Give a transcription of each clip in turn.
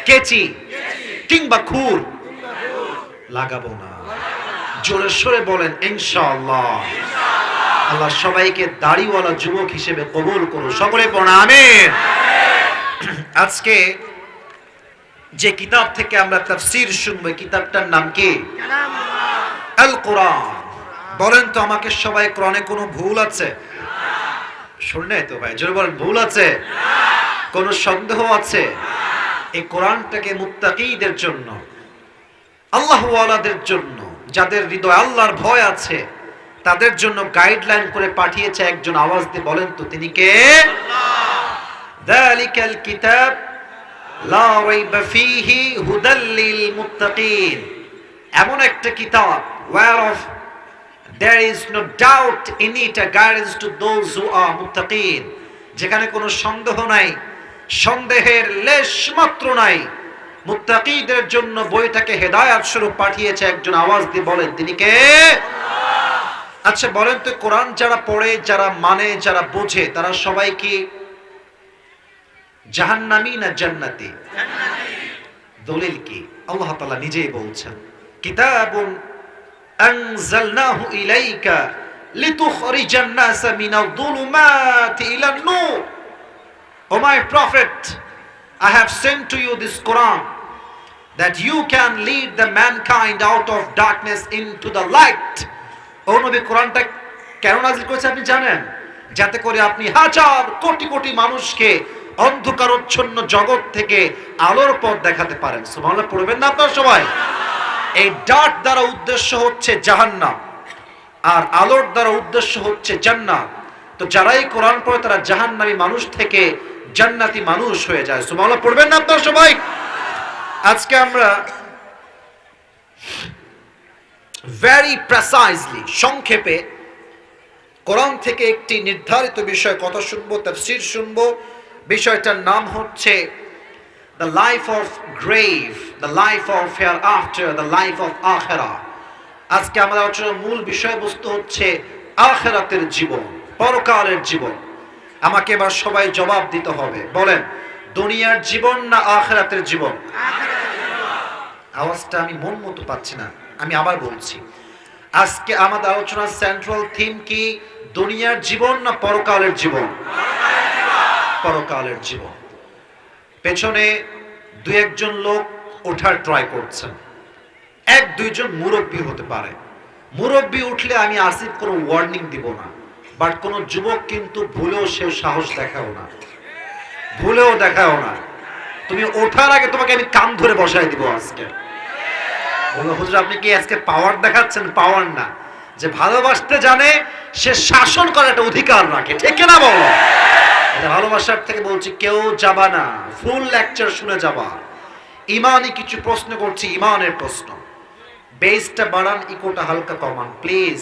কেচি কিংবা খুর লাগাবো না। জোরে সোরে বলেন ইনশাআল্লাহ। আল্লাহ সবাইকে দাড়িওয়ালা যুবক হিসেবে কবুল করুন। সকলে পড়া আমিন। আজকে যে কিতাব থেকে আমরা তাফসীর শুনবো, কিতাবটার নাম কি? আল কোরআন। বলেন তো আমাকে সবাই, কোরআনে কোনো ভুল আছে? শুনলে তো ভাই, জোরে বলেন, ভুল আছে? কোন সন্দেহ আছে? এই কোরআনটাকে মুত্তাকীদের জন্য, আল্লাহওয়ালাদের জন্য, যাদের হৃদয়ে আল্লাহর ভয় আছে, তাদের জন্য গাইডলাইন করে পাঠিয়েছে একজন। আওয়াজ দিয়ে বলেন তো তিনি কে? যালিকাল কিতাব লা রাইবা ফীহি হুদাল লিল মুত্তাকিন। এমন একটা কিতাব whereof there is no doubt in it, a guidance to those who are muttaqin, যেখানে কোনো সন্দেহ নাই, সন্দেহের লেশ মাত্র নাই। মুত্তাকীদের জন্য বইটাকে হেদায়েত স্বরূপ পাঠিয়েছে একজন। আওয়াজ দিয়ে বলেন তিনি কে? আচ্ছা বলেন তো, কোরআন যারা পড়ে, যারা মানে, যারা বোঝে, তারা সবাই কি জাহান্নামী না জান্নাতি? দলিল কি? আল্লাহ তাআলা নিজেই বলছেন, কিতাবুন আনজালনাহু ইলাইকা লিতুখরিজান নাসা মিনাল যুলুমাতি ইলান নূর। O my prophet, I have sent to you this Quran that you can lead the mankind out of darkness into the light. ও নবী, কোরআনটা কেন নাযিল করেছে আপনি জানেন? যাতে করে আপনি হাজার কোটি কোটি মানুষকে অন্ধকারচ্ছন্ন জগৎ থেকে আলোর পথ দেখাতে পারেন। সুবহানাল্লাহ পড়বেন না আপনারা সবাই? এই ডার্ক দ্বারা উদ্দেশ্য হচ্ছে জাহান্নাম, আর আলোর দ্বারা উদ্দেশ্য হচ্ছে জান্নাত। তো যারাই কোরআন পড়ে তারা জাহান্নামী মানুষ থেকে জান্নাতি মানুষ হয়ে যায়। সুবহানাল্লাহ পড়বেন না আপনারা সবাই? আজকে আমরা ভেরি প্রিসাইজলি, সংক্ষেপে কোরআন থেকে একটি নির্ধারিত বিষয় কথা শুনবো, তাফসীর শুনবো। বিষয়টার নাম হচ্ছে the life of grave, the life of hereafter, the life of আখিরাহ। আজকে আমাদের আলোচনার মূল বিষয়বস্তু হচ্ছে আখিরাতের জীবন, পরকালের জীবন। আমাকে এবার সবাই জবাব দিতে হবে। বলেন, দুনিয়ার জীবন না আখিরাতের জীবন? আওয়াজটা আমি মন মতো পাচ্ছি না, আমি আবার বলছি। আজকে আমাদের আলোচনার সেন্ট্রাল থিম কি? দুনিয়ার জীবন না পরকালের জীবন? পরকালের জীবন। পেছনে দুই একজন লোক ওঠার ট্রাই করছেন, এক দুইজন মুরব্বী হতে পারে। মুরব্বী উঠলে আমি আসিফ কোনো ওয়ার্নিং দিব না, বাট কোন যুবক কিন্তু ভুলেও সে সাহস দেখাও না, ভুলেও দেখাও না। তুমি ওঠার আগে তোমাকে আমি কান ধরে বসাই দিব আজকে। বলো হুজুর আপনি কি আজকে পাওয়ার দেখাচ্ছেন? পাওয়ার না, যে ভালোবাসতে জানে সে শাসন করার একটা অধিকার রাখে, ঠিক না? বলো এটা ভালোবাসার থেকে বলছি, কেউ যাবা না, ফুল লেকচার শুনে যাবা। ইমানই কিছু প্রশ্ন করছি, ইমানের প্রশ্ন। বেসটা বাড়ান, ইকোটা হালকা কমান প্লিজ।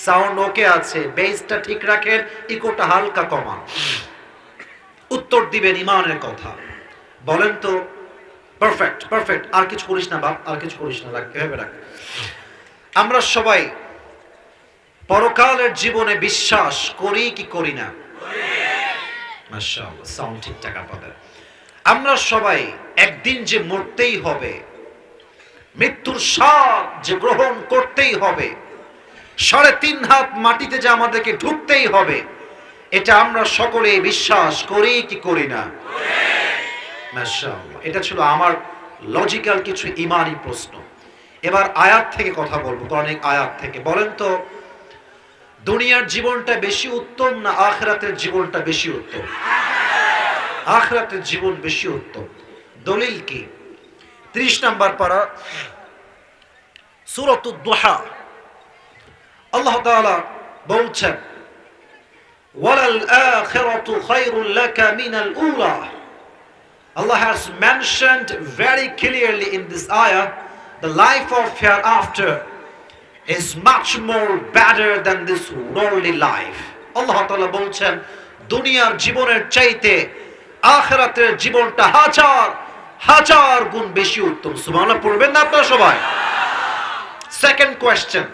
সাউন্ড ওকে আছে, বেসটা ঠিক রাখেন, ইকোটা হালকা কমান। উত্তর দিবেন ইমানের কথা। বলেন তো, পারফেক্ট পারফেক্ট, আর কিছু করিস না বাপ, আর কিছু করিস না, রাখ এভাবে রাখ। আমরা সবাই পরকালের জীবনে বিশ্বাস করি কি করি না? মাশাআল্লাহ, সাউন্ড ঠিকঠাক আপনাদের। আমরা সবাই একদিন যে মরতেই হবে, মৃত্যুর স্বাদ যে গ্রহণ করতেই হবে, 3.5 হাত মাটিতে যে আমাদেরকে ঢুকতেই হবে, এটা আমরা সকলে বিশ্বাস করি কি করি না? মাশাআল্লাহ, এটা ছিল আমার লজিক্যাল কিছু ইমানি প্রশ্ন। এবার আয়াত থেকে কথা বলবো, অনেক আয়াত থেকে। বলেন তো, দুনিয়ার জীবনটা বেশি উত্তম না আখিরাতের জীবনটা বেশি উত্তম? আখিরাতের জীবন বেশি উত্তম। দলিল কি? 30 নম্বর পারা, সূরাতুদ দুহা। আল্লাহ তাআলা বলছেন, ওয়ালাল আখিরাতু খায়রুল লাকা মিনাল উলা। Allah has mentioned very clearly in this ayah, the life of hereafter is much more better than this worldly life. Allah Ta'ala বলছেন, দুনিয়ার জীবনের চাইতে আখিরাতের জীবনটা হাজার হাজার গুণ বেশি উত্তম। সুবহানাল্লাহ পড়বেন না আপনারা সবাই? সেকেন্ড কোয়েশ্চেন,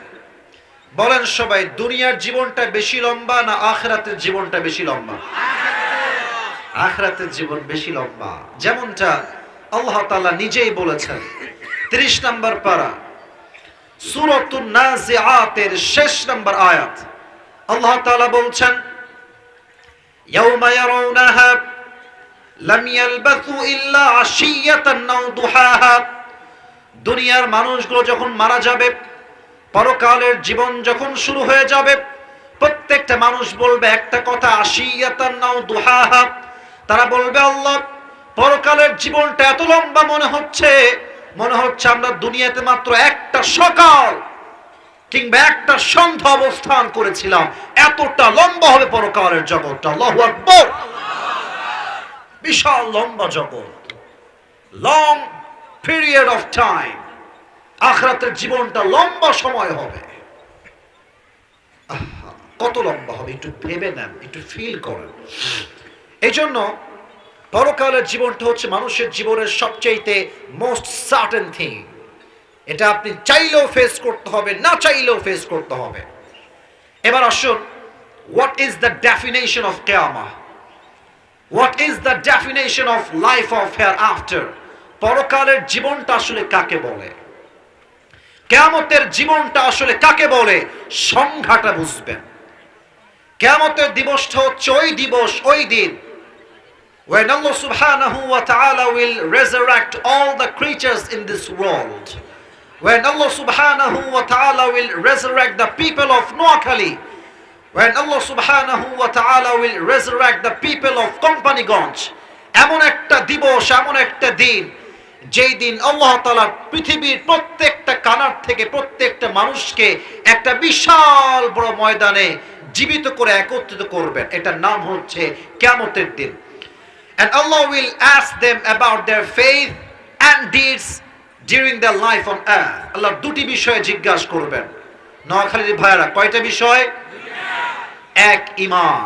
বলেন সবাই, দুনিয়ার জীবনটা বেশি লম্বা না আখিরাতের জীবনটা বেশি লম্বা? আখিরাতের জীবন বেশি লম্বা। যেমনটা আল্লাহ তাআলা নিজেই বলেছেন 30 নম্বর পারা সূরাতুন নাজিআতের শেষ নম্বর আয়াত আল্লাহ তাআলা বলছেন ইয়াউমা ইয়ারাউনাহা লাম ইয়ালবাথু ইল্লা আশিয়াতান আও দুহাহা। দুনিয়ার মানুষগুলো যখন মারা যাবে, পরকালের জীবন যখন শুরু হয়ে যাবে, প্রত্যেকটা মানুষ বলবে একটা কথা, আশিয়াতান আও দুহাহা। তারা বলবে আল্লাহ, পরকালের জীবনটা এত লম্বা মনে হচ্ছে আমরা দুনিয়াতে মাত্র একটা সকাল কিংবা একটা সন্ধ্যা অবস্থান করেছিলাম, এতটা লম্বা হবে পরকালের জগৎটা। আল্লাহু আকবার। বিশাল লম্বা জগৎ, লং পিরিয়ড অফ টাইম। আখিরাতের জীবনটা লম্বা সময় হবে। কত লম্বা হবে একটু ভেবে নেন, একটু ফিল করেন। এই জন্য পরকালের জীবনটা হচ্ছে মানুষের জীবনের সবচেয়ে মোস্ট সার্টেন থিং। এটা আপনি চাইলেও ফেস করতে হবে, না চাইলেও ফেস করতে হবে। এবার আসুন, what is the definition of কিয়ামা? What is the definition of life of hereafter? পরকালের জীবনটা আসলে কাকে বলে? কিয়ামতের জীবনটা আসলে কাকে বলে? সংজ্ঞাটা বুঝবেন। কিয়ামতের দিবসটা হচ্ছে ওই দিবস, ওই দিন when Allah subhanahu wa ta'ala will resurrect all the creatures in this world. When Allah subhanahu wa ta'ala will resurrect the people of Noakhali. When Allah subhanahu wa ta'ala will resurrect the people of Companyganj. এমন একটা দিবস, এমন একটা দিন, যেই দিন আল্লাহ তাআলা পৃথিবীর প্রত্যেকটা কানার থেকে প্রত্যেকটা মানুষকে একটা বিশাল বড় ময়দানে জীবিত করে একত্রিত করবেন। এটার নাম হচ্ছে কিয়ামতের দিন। And Allah will ask them about their faith and deeds during their life on earth. Allah দুটি বিষয়ে জিজ্ঞাসা করবেন। নোয়াখালীর ভাইরা, কয়টা বিষয়? এক ঈমান,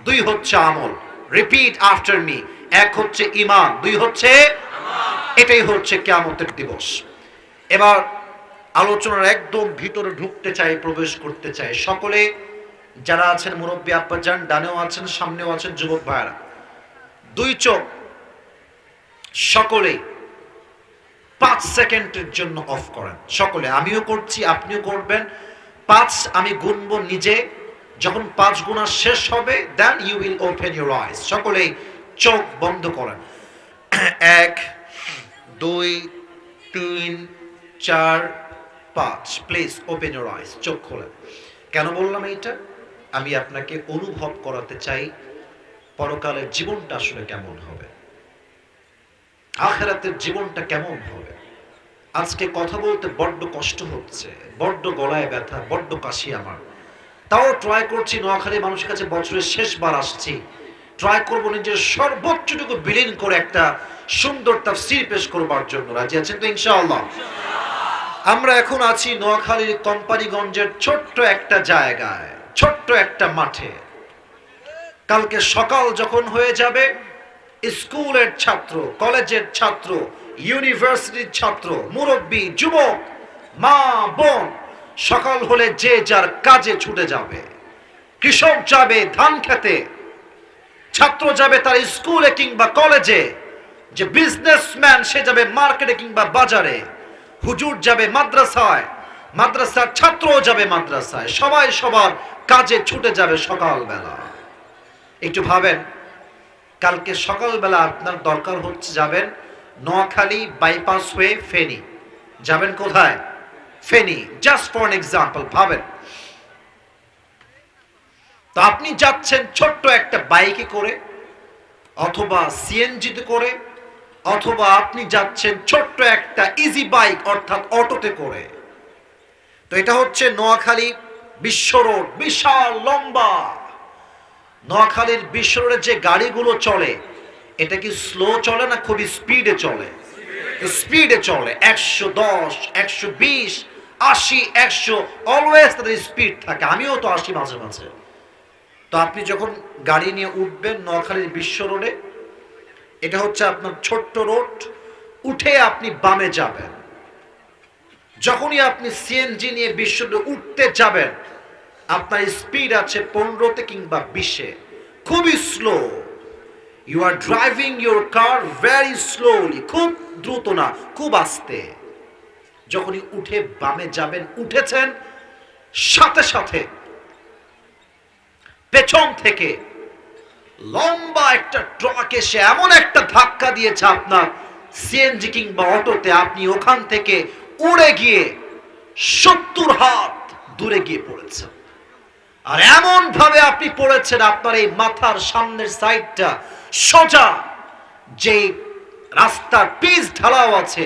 দুই হচ্ছে আমল। Repeat after me. এক হচ্ছে ঈমান, দুই হচ্ছে আমল। এটাই হচ্ছে কিয়ামতের দিবস। এবার আলোচনার একদম ভিতরে ঢুকতে চাই, প্রবেশ করতে চাই। সকলে যারা আছেন মুরব্বী আব্বাজান, ডানেও আছেন, সামনেও আছেন যুবক ভাইরা, দুই চোখ সকলে 5 সেকেন্ডের জন্য অফ করেন। সকলে, আমিও করছি, আপনিও করবেন। 5 আমি গুনবো নিজে, যখন 5 গুণা শেষ হবে then you will open your eyes. সকলে চোখ বন্ধ করেন। 1 2 3 4 5। Please open your eyes. চোখ খোলেন। কেন বললাম এইটা? আমি আপনাকে অনুভব করাতে চাই পরকালের জীবনটা আসলে কেমন হবে, আখিরাতের জীবনটা কেমন হবে। আজকে কথা বলতে বড্ড কষ্ট হচ্ছে, বড্ড গলায় ব্যথা, বড্ড কাশি আমার। তাও ট্রাই করছি, নোয়াখালী মানুষের কাছে বছরের শেষবার আসছি, ট্রাই করব নিজের সর্বোচ্চটুকু বিলীন করে একটা সুন্দর তাফসীর পেশ করবার জন্য। রাজি আছেন তো ইনশাআল্লাহ? আমরা এখন আছি নোয়াখালীর কোম্পানিগঞ্জের ছোট্ট একটা জায়গায়, ছোট্ট একটা মাঠে। কালকে সকাল যখন হয়ে যাবে, স্কুলের ছাত্র, কলেজের ছাত্র, ইউনিভার্সিটির ছাত্র, মুরব্বী, যুবক, মা বোন, সকাল হলে যে যার কাজে ছুটে যাবে। কৃষক যাবে ধান খেতে, ছাত্র যাবে তার স্কুলে কিংবা কলেজে, যে বিজনেসম্যান সে যাবে মার্কেটে কিংবা বাজারে, হুজুর যাবে মাদ্রাসায়, মাদ্রাসার ছাত্রও যাবে মাদ্রাসায়, সবাই সবার কাজে ছুটে যাবে সকালবেলা। একটু ভাবেন, কালকে সকালবেলা আপনার দরকার হচ্ছে যাবেন নোয়াখালী বাইপাস হয়ে ফেনী। যাবেন কোথায়? Feni. Just for an example ভাবেন। তো আপনি যাচ্ছেন ছোট্ট একটা বাইকে করে, অথবা সিএনজিতে করে, অথবা আপনি যাচ্ছেন ছোট্ট একটা ইজি বাইক অর্থাৎ অটোতে করে। তো এটা হচ্ছে নোয়াখালী বিশ্ব রোড, বিশাল লম্বা। নোয়াখালীর বিশ্ব রোডে যে গাড়িগুলো চলে, এটা কি স্লো চলে না খুবই স্পিডে চলে? স্পিডে চলে। 110, 120, 80, 100 অলওয়েজ তাদের স্পিড থাকে। আমিও তো 80 মাঝে মাঝে। তো আপনি যখন গাড়ি নিয়ে উঠবেন নোয়াখালীর বিশ্ব রোডে, এটা হচ্ছে আপনার ছোট্ট রোড, উঠে আপনি বামে যাবেন। যখনই আপনি সিএনজি নিয়ে বিশ্ব রোডে উঠতে যাবেন, আপনার স্পিড আছে 15তে কিংবা 20-এ, খুবই slow. You are driving your car very slowly, খুব দ্রুত না, খুব আস্তে। যখনই উঠে বামে যাবেন, উঠেছেন, সাথে সাথে পেছন থেকে লম্বা একটা ট্রাক এসে এমন একটা ধাক্কা দিয়েছে আপনার সিএনজি কিংবা অটোতে, আপনি ওখান থেকে উড়ে গিয়ে 70 হাত দূরে গিয়ে পড়েছেন। আর এমন ভাবে আপনি পড়েছেন, আপনার এই মাথার সামনের সাইডটা সোজা যে রাস্তার পিচ ঢালাও আছে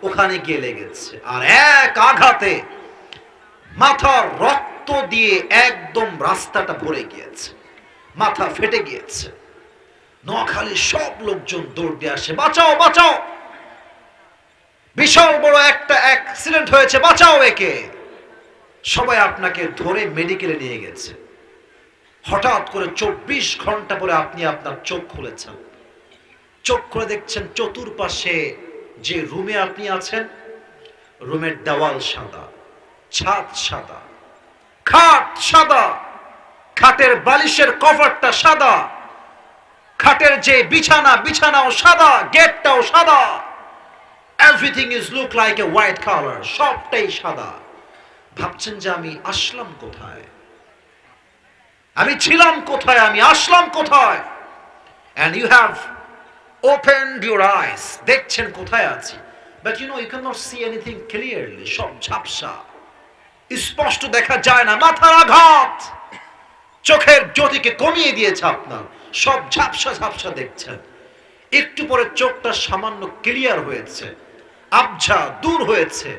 ওখানে গিয়ে লেগেছে। আর এক আঘাতে মাথার রক্ত দিয়ে একদম রাস্তাটা ভরে গিয়েছে, মাথা ফেটে গিয়েছে। নোয়াখালীর সব লোকজন দৌড় দিয়ে আসে, বাঁচাও বাঁচাও, বিশাল বড় একটা অ্যাক্সিডেন্ট হয়েছে, বাঁচাও একে। সবাই আপনাকে ধরে মেডিকেলে নিয়ে গেছে। হঠাৎ করে 24 ঘন্টা পরে আপনি আপনার চোখ খুলেছেন। চোখ খুলে দেখছেন চতুর্পাশে যে রুমে আপনি আছেন, রুমের দেওয়াল সাদা, ছাদ সাদা, খাট সাদা, খাটের বালিশের কভারটা সাদা, খাটের যে বিছানা, বিছানাও সাদা, গেটটাও সাদা। Everything is look like a white colour, সবটাই সাদা। ভাবছেন যে আমি আসলাম কোথায়, আমি ছিলাম কোথায়, আমি আসলাম কোথায়? and you have opened your eyes, দেখছেন কোথায় আছি, but you know you cannot see anything clearly, সব ঝাপসা, স্পষ্ট দেখা যায় না। মাথার আঘাত চোখের জ্যোতিকে কমিয়ে দিয়েছে আপনার, সব ঝাপসা ঝাপসা দেখছেন। একটু পরে চোখটা সামান্য ক্লিয়ার হয়েছে, আবঝা দূর হয়েছে।